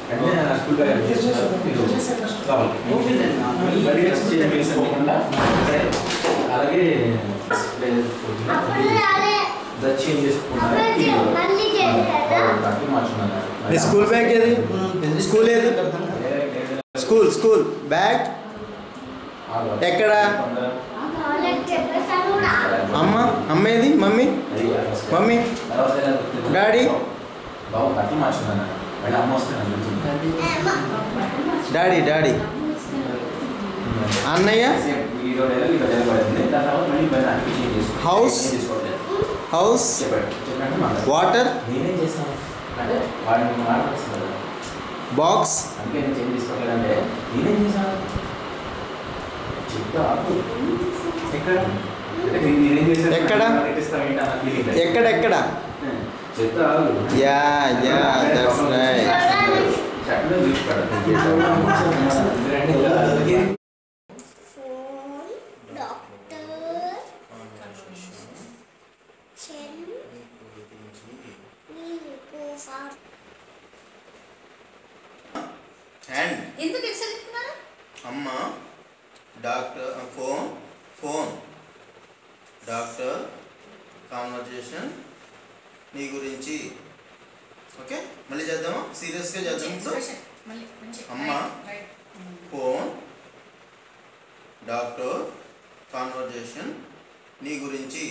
అంటే school bag అలాగే school bag ఏది స్కూల్ ఏది స్కూల్ స్కూల్ బ్యాగ్ ఎక్కడ అమ్మ అమ్మేది mummy mummy daddy daddy daddy అన్నయ్య హౌస్ హౌస్ వాటర్ బాక్స్ ఎక్కడ ఎక్కడెక్కడ yeah yeah that's right hand ఎందుకు ఎక్సెల్ ఇస్తున్నారు అమ్మ doctor phone phone doctor conversation నీ గురించి ఓకే మళ్ళీ చేద్దామా సీరియస్గా చేద్దాం అమ్మ ఫోన్ డాక్టర్ కాన్వర్జేషన్ నీ గురించి